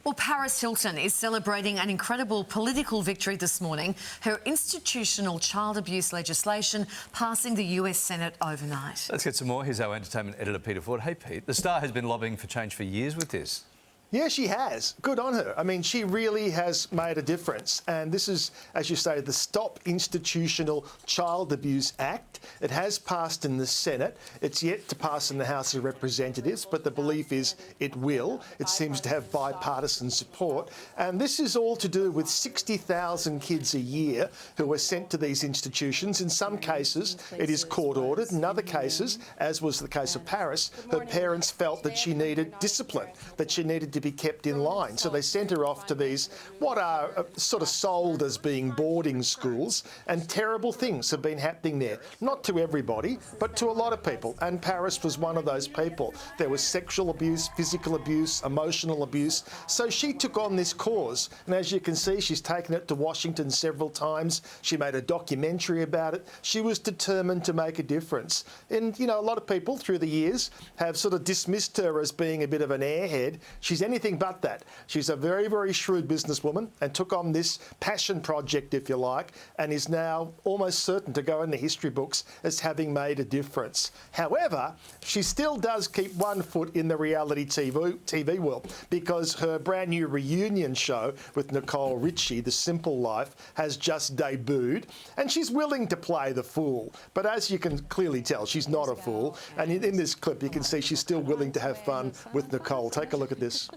Well, Paris Hilton is celebrating an incredible political victory this morning. Her institutional child abuse legislation passing the US Senate overnight. Let's get some more. Here's our entertainment editor, Peter Ford. Hey, Pete. The star has been lobbying for change for years with this. Yeah, she has. Good on her. I mean, she really has made a difference. And this is, as you say, the Stop Institutional Child Abuse Act. It has passed in the Senate. It's yet to pass in the House of Representatives, but the belief is it will. It seems to have bipartisan support. And this is all to do with 60,000 kids a year who are sent to these institutions. In some cases, it is court-ordered. In other cases, as was the case of Paris, her parents felt that she needed discipline, that she needed to be kept in line. So they sent her off to these, what are sort of sold as being boarding schools, and terrible things have been happening there. Not to everybody, but to a lot of people. And Paris was one of those people. There was sexual abuse, physical abuse, emotional abuse. So she took on this cause. And as you can see, she's taken it to Washington several times. She made a documentary about it. She was determined to make a difference. And, you know, a lot of people through the years have sort of dismissed her as being a bit of an airhead. She's anything but that. She's a very, very shrewd businesswoman and took on this passion project, if you like, and is now almost certain to go in the history books as having made a difference. However, she still does keep one foot in the reality TV world, because her brand new reunion show with Nicole Richie, The Simple Life, has just debuted, and she's willing to play the fool. But as you can clearly tell, she's not a fool. And in this clip, you can see she's still willing to have fun with Nicole. Take a look at this.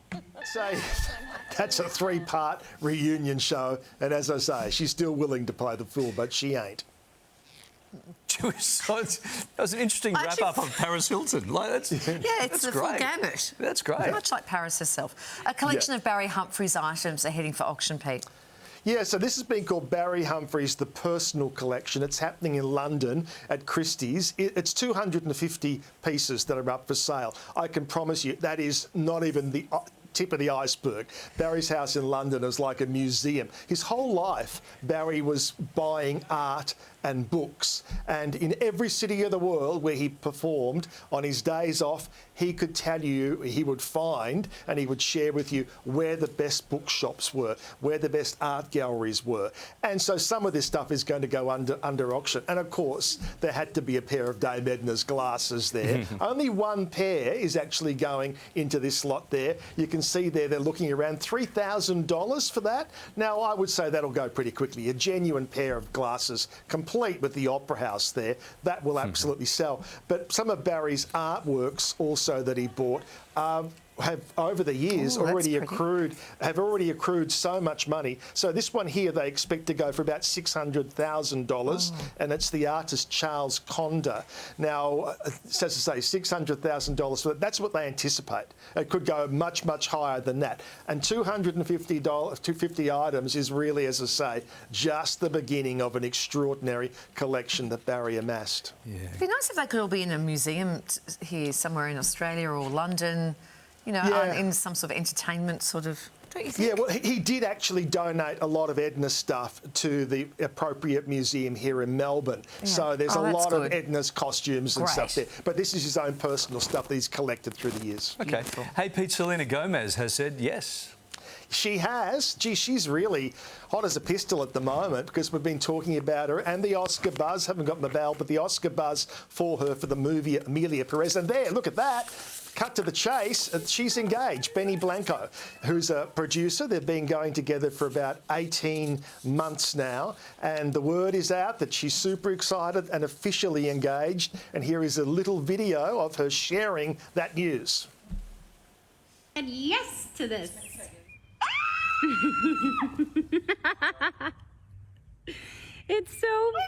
So that's a three-part reunion show, and as I say, she's still willing to play the fool, but she ain't. That was an interesting wrap-up of Paris Hilton. It's the full gamut. That's great. Much like Paris herself. A collection of Barry Humphries items are heading for auction, Pete. Yeah, so this has been called Barry Humphries, the Personal Collection. It's happening in London at Christie's. It's 250 pieces that are up for sale. I can promise you that is not even the tip of the iceberg. Barry's house in London is like a museum. His whole life, Barry was buying art and books. And in every city of the world where he performed, on his days off, he could tell you, he would find and he would share with you where the best bookshops were, where the best art galleries were. And so some of this stuff is going to go under auction. And of course, there had to be a pair of Dame Edna's glasses there. Only one pair is actually going into this lot there. You can see there they're looking around $3,000 for that. Now, I would say that'll go pretty quickly. A genuine pair of glasses, complete with the Opera House there, that will absolutely sell. But some of Barry's artworks also that he bought have over the years already accrued so much money. So this one here they expect to go for about $600,000, and it's the artist Charles Conda. Now, so to say, $600,000. So that's what they anticipate. It could go much, much higher than that. And $250 items is really, as I say, just the beginning of an extraordinary collection that Barry amassed. Yeah. It'd be nice if they could all be in a museum here somewhere in Australia or London. You know, in some sort of entertainment sort of, don't you think? Yeah, well, he did actually donate a lot of Edna's stuff to the appropriate museum here in Melbourne. Yeah. So there's a lot of Edna's costumes and stuff there. But this is his own personal stuff that he's collected through the years. OK. Beautiful. Hey, Pete, Selena Gomez has said yes. She has. Gee, she's really hot as a pistol at the moment, because we've been talking about her and the Oscar buzz. Haven't got my bell, but the Oscar buzz for her for the movie Amelia Perez. And there, look at that. Cut to the chase, she's engaged. Benny Blanco, who's a producer. They've been going together for about 18 months now. And the word is out that she's super excited and officially engaged. And here is a little video of her sharing that news. And yes to this. It's so beautiful.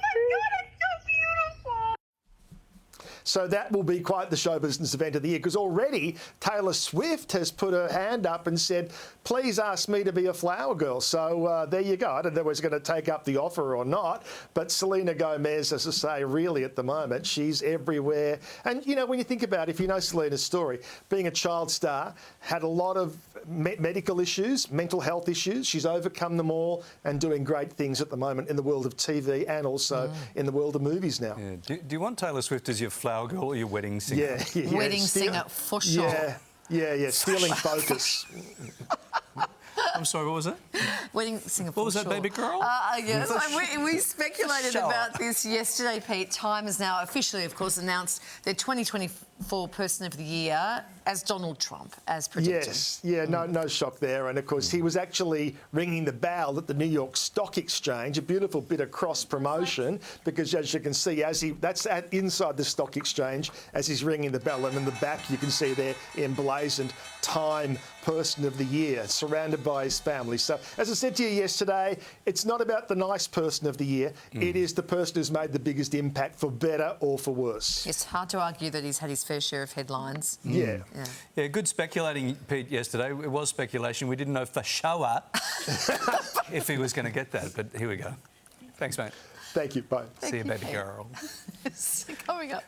So that will be quite the show business event of the year, because already Taylor Swift has put her hand up and said, please ask me to be a flower girl. So there you go. I don't know whether it's going to take up the offer or not, but Selena Gomez, as I say, really at the moment, she's everywhere. And, you know, when you think about it, if you know Selena's story, being a child star, had a lot of medical issues, mental health issues. She's overcome them all and doing great things at the moment in the world of TV and also in the world of movies now. Yeah. Do you want Taylor Swift as your flower girl or your wedding singer? Yeah. Wedding singer, for sure. Yeah, stealing focus. I'm sorry, what was that? Wedding Singapore. What was that, sure. baby girl? Yes, and we speculated Sure. about this yesterday, Pete. Time has now officially, of course, announced their 2024 Person of the Year as Donald Trump, as predicted. Yes, yeah, no shock there. And of course, he was actually ringing the bell at the New York Stock Exchange, a beautiful bit of cross promotion, because as you can see, that's inside the stock exchange as he's ringing the bell, and in the back you can see there emblazoned Time Person of the Year, surrounded by his family. So, as I said to you yesterday, it's not about the nice person of the year. It is the person who's made the biggest impact, for better or for worse. It's hard to argue that he's had his fair share of headlines. Yeah. Yeah, good speculating, Pete, yesterday. It was speculation. We didn't know for sure if he was going to get that, but here we go. Thanks, mate. Thank you, bye. See you, baby girl. Coming up.